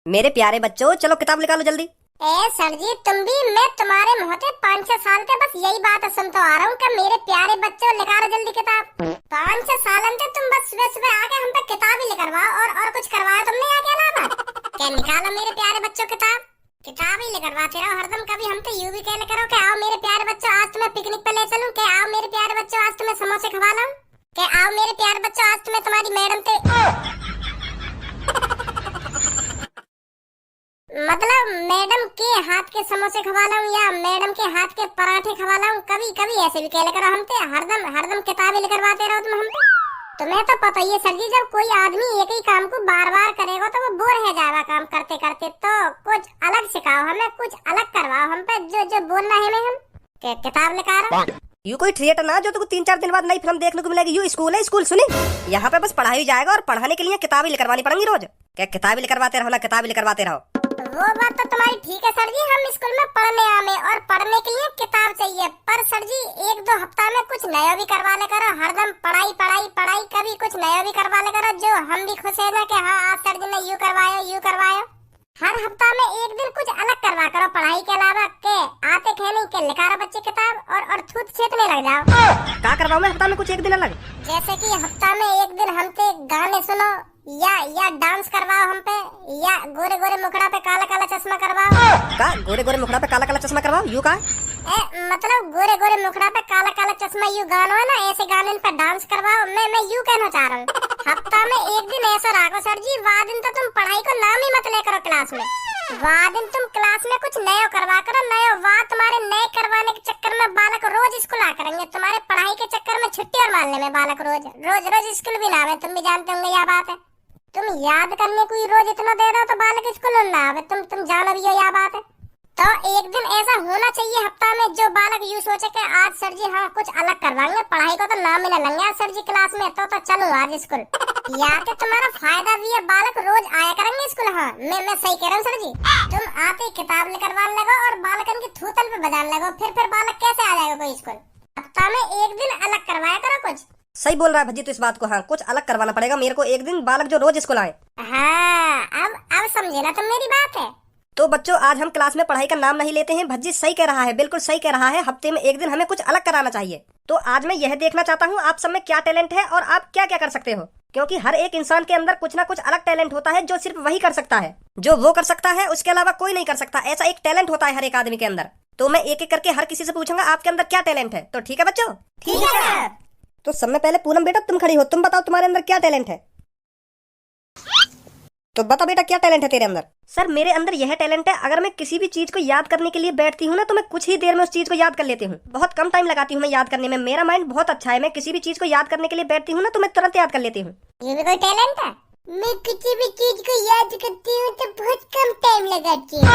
मेरे प्यारे बच्चों, चलो किताब निकालो जल्दी। ए सर जी, तुम भी मैं तुम्हारे मुँह से 5-6 साल से बस यही बात सुनता आ रहा हूँ कि मेरे प्यारे बच्चों निकालो जल्दी किताब। 5-6 साल से तुम बस सुबह सुबह आके हम पे किताब ही लिखवाओ और कुछ करवाया तुमने आके अलावा। क्या निकालो मेरे प्यारे बच्चों किताब ही लिखवाते रहो हरदम। कभी हम तो यूं भी कहने करो कि आओ मेरे प्यारे बच्चों आज तुम्हें पिकनिक पे ले चलूं, कि आओ मेरे प्यारे बच्चों आज तुम्हें समोसे खवा लाऊं, कि आओ मेरे प्यारे बच्चों आज तुम्हें तुम्हारी मैडम से मतलब मैडम के हाथ के समोसे खवा लाऊं या मैडम के हाथ के पराठे खवा लाऊं। कभी कभी ऐसे भी कहले करो हमसे, हरदम किताबें लिखवाते रहो तुम हमसे। तुम्हें तो पता ही है सर जी, जब कोई आदमी एक ही काम को बार बार करेगा तो वो बोर हो जाएगा काम करते करते। तो कुछ अलग सिखाओ हमें, कुछ अलग करवाओ हम पे, जो बोलना है हमें। हम क्या किताब लिखा रहा यू कोई थिएटर ना जो तुमको 3-4 दिन बाद नई फिल्म देखने को मिलेगी। यू स्कूल है, स्कूल सुनी। यहाँ पे बस पढ़ाई जाएगा और पढ़ाने के लिए किताबें लिखवानी पड़ेंगी रोज। क्या किताबें लिखवाते रहो ना, किताबें लिखवाते रहो। वो बात तो तुम्हारी ठीक है सर जी, हम स्कूल में पढ़ने आवे और पढ़ने के लिए किताब चाहिए। पर सर जी 1-2 हफ्ता में कुछ नया भी करवा ले करो। हरदम पढ़ाई पढ़ाई पढ़ाई, कभी कुछ नया भी करवा ले करो जो हम भी खुश है ना कि हाँ आज सर जी ने यूं करवायो। हर हफ्ता में एक दिन कुछ अलग करवा करो पढ़ाई के अलावा। के आते कहने के लिखा रहा बच्चे किताब और थूत छेतने लग जाओ। क्या करवाओ मैं हफ्ता में कुछ एक दिन अलग? जैसे कि हफ्ता में एक दिन हमसे गाने सुनो या डांस करवाओ हम पे, या गोरे गोरे मुखड़ा पे काला काला चश्मा करवाओ। का गोरे गोरे मुखड़ा पे काला काला चश्मा करवाओ? यू का मतलब गोरे गोरे मुखड़ा पे काला काला चश्मा यू गानो है ना, ऐसे गाने पे डांस करवाओ। मैं यू कहना चाह रहा हूँ हफ्ता में एक दिन ऐसा रखो सर जी, वाह दिन तो तुम पढ़ाई को नाम ही मत ले करो क्लास में। वाह दिन तुम क्लास में कुछ नया करवा करो। नया वाह तुम्हारे नए करवाने के चक्कर में बालक रोज स्कूल आ करेंगे। तुम्हारे पढ़ाई के चक्कर में छुट्टी और मारने में बालक रोज स्कूल भी ना आवे। तुम भी जानते होंगे यह बात है। तुम याद करने को रोज इतना दे दो तो बालक स्कूल ना आवे। तुम जानो भी हो यह बात है। तो एक दिन ऐसा होना चाहिए हफ्ता में जो बालक यूं सोचे कि आज सर जी हाँ कुछ अलग करवाएंगे, पढ़ाई को तो नाम मिला लेंगे आज सर जी क्लास में, तो चलो आज स्कूल। यार कि तुम्हारा फायदा भी है, बालक रोज आया करेंगे स्कूल। हाँ मैं सही कह रहा हूँ सर जी। तुम आते किताब निकलवाने लगो और बालकन की थूतल पे बजाने लगो, फिर बालक कैसे आ जाएगा कोई स्कूल। हफ्ता में एक दिन अलग करवाया करो कुछ। सही बोल रहा है भज्जी तो इस बात को। हाँ कुछ अलग करवाना पड़ेगा मेरे को एक दिन, बालक जो रोज स्कूल आए। हाँ अब समझे ना तुम मेरी बात है। तो बच्चों आज हम क्लास में पढ़ाई का नाम नहीं लेते हैं। भज्जी सही कह रहा है, बिल्कुल सही कह रहा है। हफ्ते में एक दिन हमें कुछ अलग कराना चाहिए। तो आज मैं यह देखना चाहता हूँ आप सब में क्या टैलेंट है और आप क्या क्या कर सकते हो, क्योंकि हर एक इंसान के अंदर कुछ ना कुछ अलग टैलेंट होता है जो सिर्फ वही कर सकता है, जो वो कर सकता है उसके अलावा कोई नहीं कर सकता। ऐसा एक टैलेंट होता है हर एक आदमी के अंदर। तो मैं एक एक करके हर किसी से पूछूंगा आपके अंदर क्या टैलेंट है। तो ठीक है बच्चों? ठीक है। तो सब में पहले पूनम बेटा तुम खड़ी हो, तुम बताओ तुम्हारे अंदर क्या टैलेंट है। तो बता बेटा क्या टैलेंट है तेरे अंदर? सर मेरे अंदर यह टैलेंट है, अगर मैं किसी भी चीज को याद करने के लिए बैठती हूँ ना तो मैं कुछ ही देर में उस चीज को याद कर लेती हूँ। बहुत कम टाइम लगाती हूँ मैं याद करने में। मेरा माइंड बहुत अच्छा है, मैं किसी भी चीज को याद करने के लिए बैठती हूँ ना तो मैं तुरंत याद कर लेती हूँ। ये भी कोई टैलेंट है? मैं किसी भी चीज को याद करती हूँ तो बहुत कम टाइम लगाती हूँ।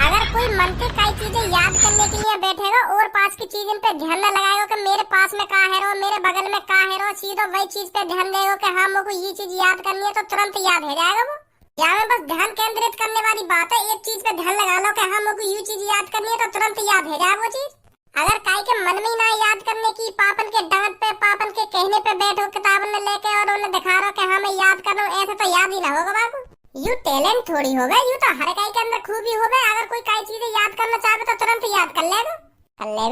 अगर कोई मन से कई चीजें याद करने के लिए बैठेगा और पास की चीज पे ध्यान न लगाएगा कि मेरे पास में कहाँ है रो, मेरे बगल में कहाँ है रो, सीधा वही चीज पे ध्यान देगा कि हाँ मुझको ये चीज याद करनी है, तो तुरंत याद हो जाएगा वो। या में बस ध्यान केंद्रित करने वाली बात है। एक चीज पे ध्यान लगा लो कि हाँ मुझको ये चीज याद करनी है, तो तुरंत याद हो जाए वो चीज। अगर काई के मन में ना याद करने की, पापन के डांट पे पापन के कहने पे बैठो किताब में लेके और उन्हें दिखा रहा कि हाँ मैं याद कर रहा हूँ, ऐसे तो याद ही ना होगा बाबू। यू टैलेंट थोड़ी होगा, यू तो हर काई के अंदर खूबी होगा। अगर कोई काई चीजें याद करना चाहे तो तुरंत याद कर लेगा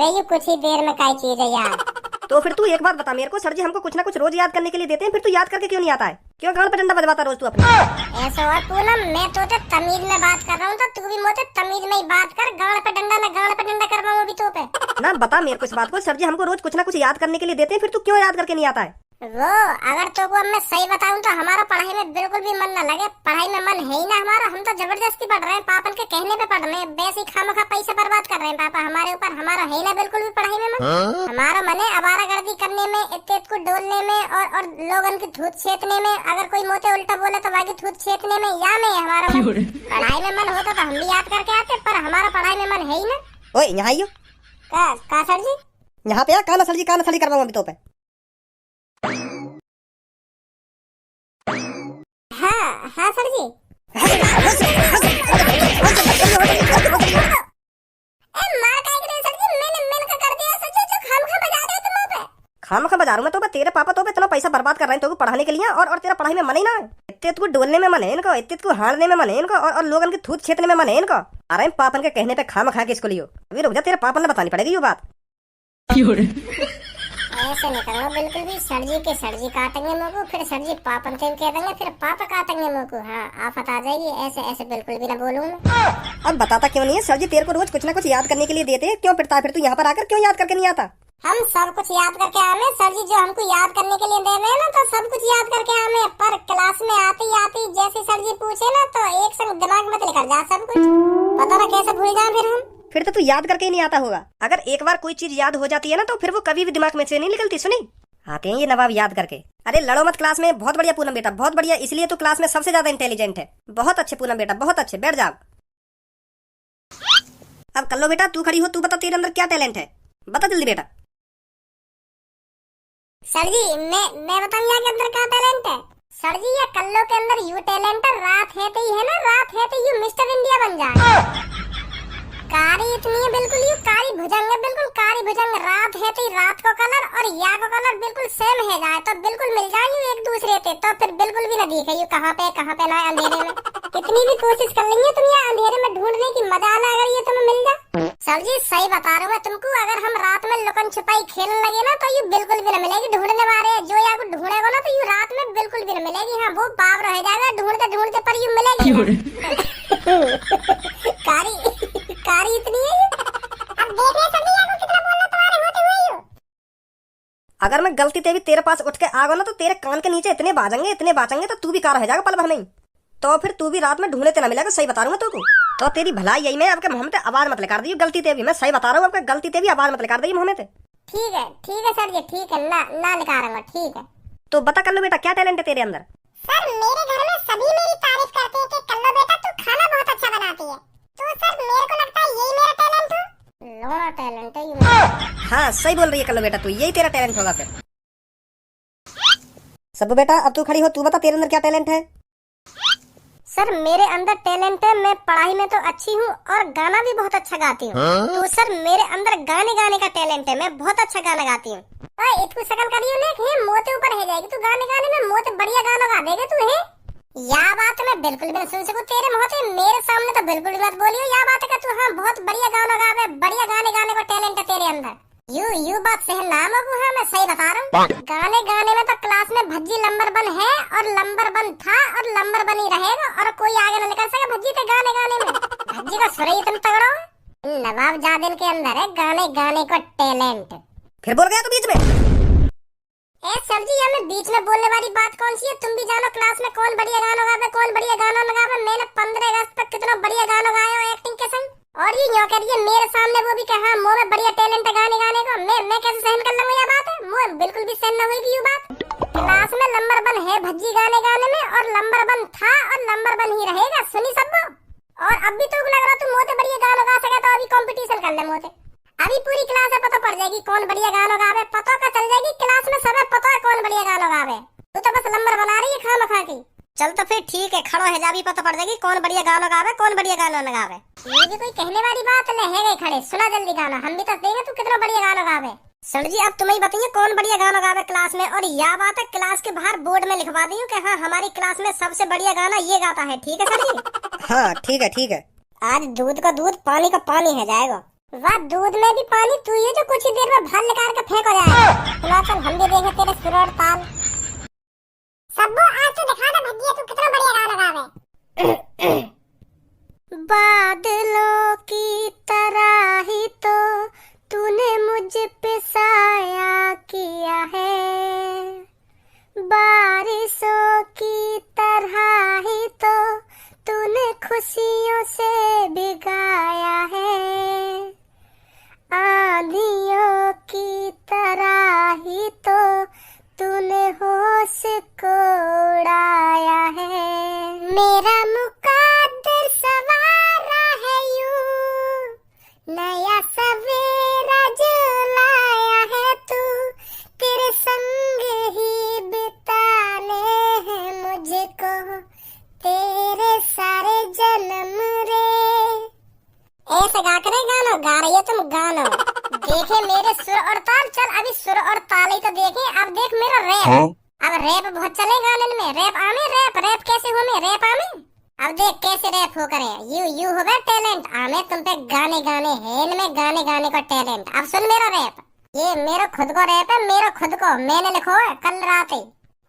यू कुछ ही देर में काई चीजें याद। तो फिर तू एक बात बता मेरे को, सर जी हमको कुछ ना कुछ रोज याद करने के लिए देते हैं, फिर तू याद करके क्यों नहीं आता है? क्यों गाल पे डंडा बजवाता रोज तू अपने? ऐसा और पूनम मैं तो तमीज में बात कर रहा हूँ, तो तू भी मुझे तमीज में ही बात कर। गाल पे डंडा करवाऊँ अभी तो पे ना बता मेरे को इस बात को। सर जी हमको रोज कुछ ना कुछ याद करने के लिए देते हैं, फिर तू क्यों याद करके नहीं आता है? वो अगर तो को मैं सही बताऊं तो हमारा पढ़ाई में बिल्कुल भी मन न लगे। पढ़ाई में मन है ही ना हमारा, हम तो जबरदस्ती पढ़ रहे हैं, पापन के कहने पे पढ़ रहे हैं। वैसे ही खामखा पैसे बर्बाद कर रहे हैं पापा हमारे ऊपर। हमारा है ना बिल्कुल भी पढ़ाई में मन। हमारा मन है आवारागर्दी करने में, इत्तेत को डोलने में और लोगों की धूत छेतने में। अगर कोई मोटे उल्टा बोले तो बाकी धूत छेतने में। या में हमारा मन पढ़ाई में मन होता तो हम भी याद करके आते, पर हमारा पढ़ाई में मन है ही ना। ओए यहाँ आइयो। का सर जी? यहाँ पे काना सर जी करवाऊँ अभी तो पे। हाँ सर जी। खामखा बजा रहा हूँ मैं तो, तेरे पापा तो इतना पैसा बर्बाद कर रहे हैं तो पढ़ाने के लिए और तेरा पढ़ाई में मन ही ना है। इतने को डोलने में मन है इनको, इतने को हारने में मन है इनको, और लोगन के थूत छेतने में मन है इनको। अरे पापन के कहने पे खाम खा के इसको लियो। अभी रुक जा, तेरे पापन ने बतानी पड़ेगी ये बात। ऐसे नहीं करूँगा बिल्कुल भी। सर जी काटेंगे मुँह को, फिर सर जी पापन से कह देंगे, फिर पापा काटेंगे मुँह को। हाँ आफत आ जाएगी। ऐसे ऐसे बिल्कुल भी ना बोलूँ मैं। अब बताता क्यों नहीं है? सर जी तेरे को रोज कुछ ना कुछ याद करने के लिए देते हैं, क्यों पिटता है फिर तू यहाँ पर आकर? क्यों याद करके नहीं आता? हम सब कुछ याद करके आवे। सर जी जो हमको याद करने के लिए दे रहे हैं ना, तो सब कुछ याद करके आवे। पर क्लास में आती आती जैसे सर जी पूछे ना, तो एक संग दिमाग में लेकर जा सब कुछ। पता ना कैसे भूल जाए फिर हम। फिर तो तू याद करके ही नहीं आता होगा। अगर एक बार कोई चीज याद हो जाती है ना, तो फिर वो कभी भी दिमाग में से नहीं निकलती। सुनी, आते हैं ये नवाब याद करके। अरे लड़ो मत क्लास में। बहुत बढ़िया पूनम बेटा, बहुत बढ़िया। इसलिए तो क्लास में सबसे ज्यादा इंटेलिजेंट है। बहुत अच्छे पूनम बेटा, बहुत अच्छे। बैठ जाओ। अब कल्लो बेटा तू खड़ी हो, तू बता तेरे अंदर क्या टैलेंट है, बता जल्दी बेटा। सर जी मैं बताऊँ यहाँ के अंदर क्या टैलेंट है? सर जी ये कल्लो के अंदर यू टैलेंट है, रात है तो ही है ना, रात है तो यू मिस्टर इंडिया बन जाए। कारी इतनी है बिल्कुल, यू कारी भुजंग है, बिल्कुल कारी भुजंग। रात है तो रात को कलर और या को कलर बिल्कुल सेम है जाए, तो बिल्कुल मिल जाए यू एक दूसरे से, तो फिर बिल्कुल भी ना दिखे यू कहाँ पे ना अंधेरे में। कितनी भी कोशिश कर लेंगे तुम ये अंधेरे में ढूंढने की, मजा आना अगर ये तुम्हें मिल जाए। सर जी सही बता रहा हूँ मैं तुमको, अगर हम रात में लुकन छिपाई खेलने लगे ना, तो यू बिल्कुल भी ना मिलेगी ढूंढने वाले। जो या को ढूंढेगा ना, तो यू रात में बिल्कुल भी ना मिलेगी। हाँ वो बाप रह जाएगा ढूंढते ढूंढते, पर यू मिलेगी। कारी इतनी है। अब देख रहे सभी को कितना बोलना तुम्हारे होते हुए यू। अगर मैं गलती से भी तेरे पास उठ के आ गया ना, तो तेरे कान के नीचे इतने बाजेंगे तो तू भी कार रह जाएगा पल भर में ही। तो फिर तू भी रात में ढूंढने तेना मिलेगा। सही बता रहा हूँ मैं तुमको। तो तेरी भलाई यही में अब के मुंह में आवाज मत लेकर दी गलती से भी। मैं सही बता रहा हूँ, अब गलती से भी आवाज मत लेकर दी मुंह में। ठीक है सर जी, ठीक है ना लिखा रहा हूँ। ठीक है तो बता कल्लो बेटा क्या टैलेंट है तेरे अंदर? सर मेरे घर में सभी मेरी तारीफ करते हैं कि कल्लो बेटा तू खाना बहुत अच्छा बनाती है। तो सर मेरे को लगता है यही मेरा टैलेंट है। लोड़ा टैलेंट है ये। हाँ सही बोल रही है कल्लो बेटा, तू यही तेरा टैलेंट होगा फिर। सब बेटा अब तू खड़ी हो, तू बता तेरे अंदर क्या टैलेंट है? सर मेरे अंदर टैलेंट है, मैं पढ़ाई में तो अच्छी हूँ और गाना भी बहुत अच्छा गाती हूँ। तो सर मेरे अंदर गाने का टैलेंट है, मैं बहुत अच्छा गाना गाती हूँ। इतनी शकल करियो ने मोते ऊपर है जाएगी तू गाने में, मोते बढ़िया गाना गा देगा तू है। या बात मैं बिल्कुल भी सुन सकूं तेरे मुंह से, मेरे सामने तो बिल्कुल भी मत बोलियो या बात है तू। हाँ बहुत बढ़िया गाना गावे, बढ़िया गाने को टैलेंट है तेरे अंदर। यू बात सही नाम है। हाँ मैं सही बता रहा हूँ। गाने में तो क्लास में भज्जी नंबर 1 है और नंबर 1 था और नंबर 1 ही रहेगा, और कोई आगे न निकल सके भज्जी तो गाने में। भज्जी का सुर ही तुम तगड़ो। नवाब जादिल के अंदर है गाने को टैलेंट। फिर बोल गया तू बीच में। ए सर जी हमें बीच में बोलने वाली बात कौन सी है? तुम भी जानो क्लास में कौन बढ़िया गाना गावे, कौन बढ़िया गाना लगावे। मैंने 15 अगस्त तक कितना बढ़िया गाना गाया हो एक्टिंग के संग, और ये न्यों कह रही है मेरे सामने वो भी कहा मुंह में बढ़िया टैलेंट है गाने को। मैं कैसे सहन कर लूंगा ये बात है? मुंह बिल्कुल भी सहन न हुई ये बात। क्लास में नंबर 1 है भज्जी गाने में, और नंबर 1 था और नंबर 1 ही रहेगा। सुनी सबको। और अब भी तो लग रहा तू मोते बढ़िया गाना गा सके, तो अभी कंपटीशन कर ले मोते। अभी पूरी क्लास में पता पड़ जाएगी कौन बढ़िया गाना गावे, पता का चल जाएगी क्लास में सब पता है कौन बढ़िया गाना गावे। तू तो बस नंबर बना रही है खामखा की। चल तो फिर ठीक है, खड़ो है जा, भी पता पड़ जाएगी कौन बढ़िया गाना गावे, कौन बढ़िया गाना न गावे। ये भी कोई कहने वाली बात नहीं है। गई खड़े सुना जल्दी गाना, हम भी तो देंगे तू कितना बढ़िया गाना गावे। सर जी अब तुम्हें बताइए कौन बढ़िया गाना गावे क्लास में, और यह बात है क्लास के बाहर बोर्ड में लिखवा दी कि हाँ हमारी क्लास में सबसे बढ़िया गाना ये गाता है। ठीक है सर जी? हाँ ठीक है। आज दूध का दूध पानी का पानी है जाएगा। वाह दूध में भी पानी तू ये जो कुछ ही देर में भर निकाल के फेंक हो जाएगा। चल हम भी देखें तेरे सुर और ताल। सबको आज तो दिखा दे भज्जिया तू कितना बढ़िया गाना गावे। बादलों की तरह ही तो तूने मुझ पे साया किया है, बारिशों की तरह ही तो तूने खुशियों से भिगाया है, आंधियों की तरह ही तो तूने होश को उड़ाया है। मेरा मुकद्दर सवारा है यूं, नया सवेरा जो लाया है तू, तेरे संग ही बिताने हैं मुझको तेरे सारे जन्म रे। ऐसे गा कर गाना गा रही है तुम गाना। देखे मेरे सुर और ताल, चल अभी सुर और ताल ही तो देखे, अब देख मेरा रैप। अब रैप बहुत चले गाने में। रैप आमे, रैप कैसे हो में, रैप आमे। अब देख कैसे रैप हो करे। यू हो गया टैलेंट आमे तुम पे, गाने गाने है इनमें, गाने गाने का टैलेंट। अब सुन मेरा रैप, ये मेरा खुद को रैप है, मेरा खुद को, मैंने लिखो है कल रात ही।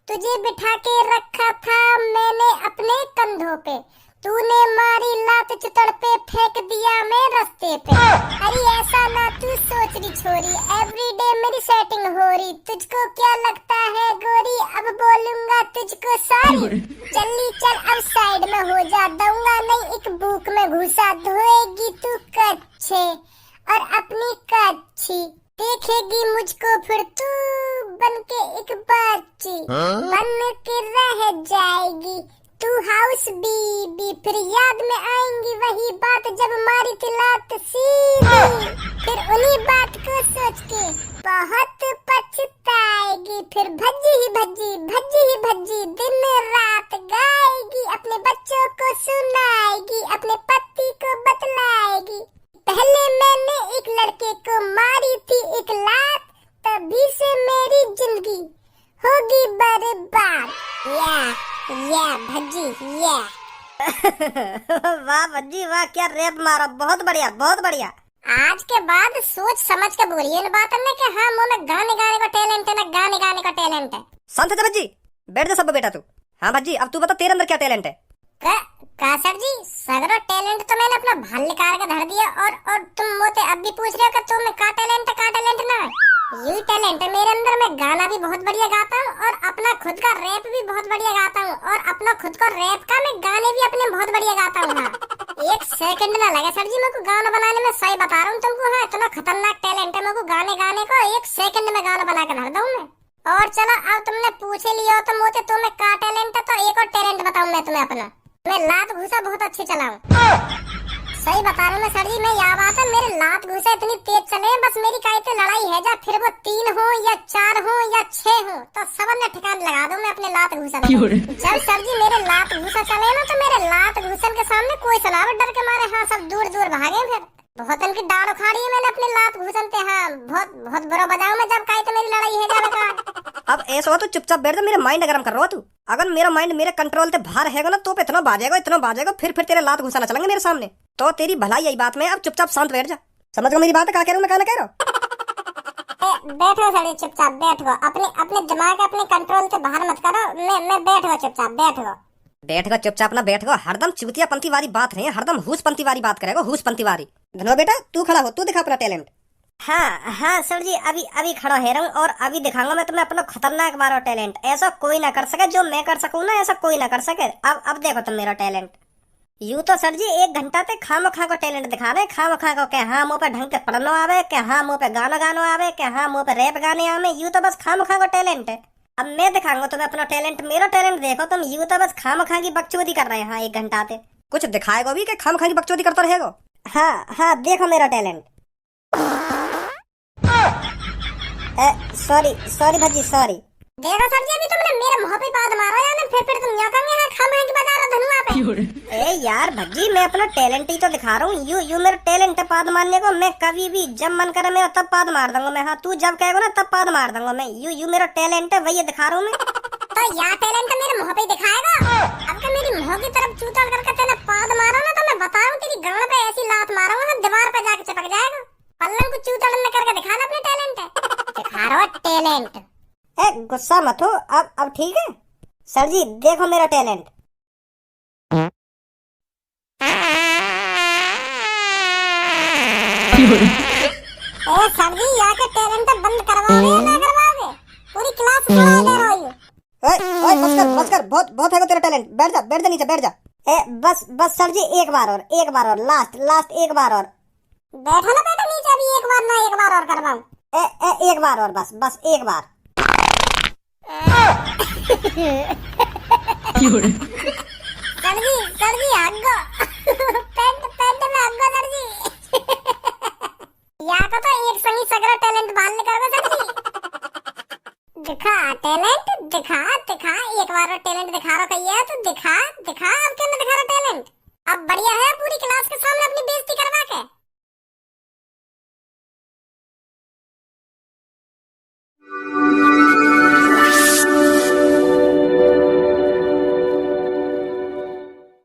तुझे बिठा के रखा था मैंने अपने कंधों पे, तूने मारी लात चितड़ पे, फेंक दिया मैं रास्ते पे। अरे ऐसा ना तू सोच रही छोरी, एवरीडे मेरी सेटिंग हो रही। तुझको क्या लगता है गोरी, अब बोलूंगा तुझको सारी। चली चल अब साइड में हो जा, दूंगा नहीं एक बुक में घुसा। धोएगी तू कच्चे और अपनी कच्ची, देखेगी मुझको फिर तू बन के एक बच्ची। बन के रह जाएगी तू हाउस बीबी, फिर याद में आएंगी वही बात जब मारी थी लात सीधी। फिर उन्हीं बात को सोच के बहुत पछताएगी, फिर भज्जी ही भज्जी दिन रात गाएगी। अपने बच्चों को सुनाएगी, अपने पति को बतलाएगी। पहले मैंने एक लड़के को मारी थी एक लात, तभी से मेरी जिंदगी होगी बर्बाद। या भज्जी या। वाह भज्जी वाह, क्या रैप मारा, बहुत बढ़िया बहुत बढ़िया। आज के बाद सोच समझ के बोलिए इन बातों में कि हाँ मुँह में गाने गाने का टैलेंट है ना, गाने गाने का टैलेंट है। शांत है भज्जी, बैठ जा सब बेटा तू। हाँ भज्जी अब तू बता तेरे अंदर क्या टैलेंट है। का सर जी, सगरो टैलेंट तो मैंने अपना भाल निकाल के धर दिया, और तुम मोते अब भी पूछ रहे हो कि तुम्हें का टैलेंट ना। यही टैलेंट है मेरे अंदर, मैं गाना भी बहुत बढ़िया गाता हूँ और अपना खुद का रैप भी बहुत बढ़िया गाता हूँ, और अपना खुद का रैप का मैं गाने भी अपने बहुत बढ़िया गाता हूँ। हाँ एक सेकंड ना लगे सर जी मेरे को गाना बनाने में, सही बता रहा हूँ तुमको। हाँ इतना खतरनाक टैलेंट है मेरे को गाने को, एक सेकंड में गाना बना के धर दूँ मैं। और चलो अब तुमने पूछे लिया हो तो मोते तुम्हें का टैलेंट है, तो एक और टैलेंट बताऊँ मैं तुम्हें अपना। मैं लात घुसा बहुत अच्छी चलाऊं। सही बता रहा हूँ मैं सर जी, मैं यहाँ बात है मेरे लात घुसा इतनी तेज चले, बस मेरी कायते लड़ाई है जा, फिर वो 3 हो या 4 हो या 6 हो, तो सब ने ठिकान लगा दूं मैं अपने लात घुसा। जब सर जी मेरे लात घुसा चले ना, तो मेरे लात घुसन के सामने कोई सलाह डर के मारे हाँ सब दूर दूर भागे। फिर बहुत इनकी डाल उखाड़ी है मैंने अपने लात घुसन पे। हाँ बहुत बुरा बजाऊं मैं जब कायते मेरी लड़ाई है जा। अब ऐसा हो तो चुपचाप बैठ जा, मेरा माइंड गरम कर रहा हो तू। अगर मेरा माइंड मेरे कंट्रोल से बाहर हैगा ना तो इतना बाजेगा फिर तेरे लात घुसाना चलेंगे मेरे सामने, तो तेरी भलाई यही बात में। अब चुपचाप शांत बैठ जा, समझ गया मेरी बात है, क्या कह रहा हूँ मैं, क्या कह रहा हूँ। बैठो सर चुपचाप बैठो, अपने दिमाग अपने कंट्रोल से बाहर मत करो। मैं बैठो चुपचाप बैठो चुपचाप ना बैठो, हरदम चुतियापंती वाली बात नहीं, हरदम हुसपंती वाली बात करेगा, हुसपंती वाली। धनो बेटा तू खड़ा हो, तू दिखा अपना टैलेंट। हाँ सर जी अभी खड़ा है रहा हूँ, और अभी दिखाऊंगा मैं तुम्हें अपना खतरनाक मारो टैलेंट। ऐसा कोई ना कर सके जो मैं कर सकूँ ना, ऐसा कोई ना कर सके। अब देखो तुम मेरा टैलेंट। यूं तो सर जी 1 घंटा तक खामखा को टैलेंट दिखा रहे, खामखा को, के हाँ मुँह पे ढंग से पढ़नो आवे, के हाँ मुँह पे गानो आवे, के हाँ मुँह पे रैप गाने आवे। यूं तो बस खामखा को टैलेंट है। अब मैं दिखाऊंगा तुम्हें अपना टैलेंट, मेरा टैलेंट देखो तुम। यूं तो बस खामखा की बकचोदी कर रहे हैं। हाँ 1 घंटा से कुछ दिखाएगा भी, के खामखा की बकचोदी करता रहेगा। हाँ देखो मेरा टैलेंट। Sorry Bhajji sorry. देखो सर जी अभी तुमने मेरे मुंह पे बात मारा यार, फिर तुम यहाँ कहाँ है खामखा की बजा रहे हो धनुआ पे। ए यार भज्जी मैं अपना टैलेंट ही तो दिखा रहा हूँ। यू मेरा टैलेंट है पाद मारने को। मैं कभी भी जब मन करे मेरा तब पाद मार दूंगा मैं। हाँ तू जब कहेगा ना तब पाद मार दूंगा मैं। यू मेरा टैलेंट है, वही दिखा रहा हूँ मैं। तो यार टैलेंट मेरे मुंह पे दिखाएगा। अब के मेरी मुंह की तरफ चूतल करके तेने पाद मारा ना, तो मैं बता रहा हूँ तेरी गांड पे ऐसी लात मारूंगा दीवार पे जाके चिपक जाएगा। पल्लन को चूतल में करके दिखा ना अपने टैलेंट है, दिखा रहा टैलेंट। गुस्सा मत हो। अब ठीक है सर जी, देखो मेरा टैलेंट। सर जी यहाँ के टैलेंट बंद करवाओगे या ना करवाओगे? पूरी क्लास सुना दे रहा हूँ। ओए बस कर बहुत है तेरा टैलेंट। बैठ जा नीचे बैठ जा। बस सर जी एक बार और लास्ट एक बार और। बैठो ना बेटा नीचे, अभी एक बार और करवाऊं। एक बार और बस एक बार। सर जी आगो पेंट में आगो सर जी। या तो एक संगी सगरा टैलेंट बाहर निकालो सर जी। दिखा टैलेंट, दिखा एक बार और टैलेंट दिखा रहा कहिए तो दिखा अब क्यों नहीं दिखा रहा टैलेंट? अब बढ़िया है पूरी क्लास के सामने अपनी बेइज्जती करवा के।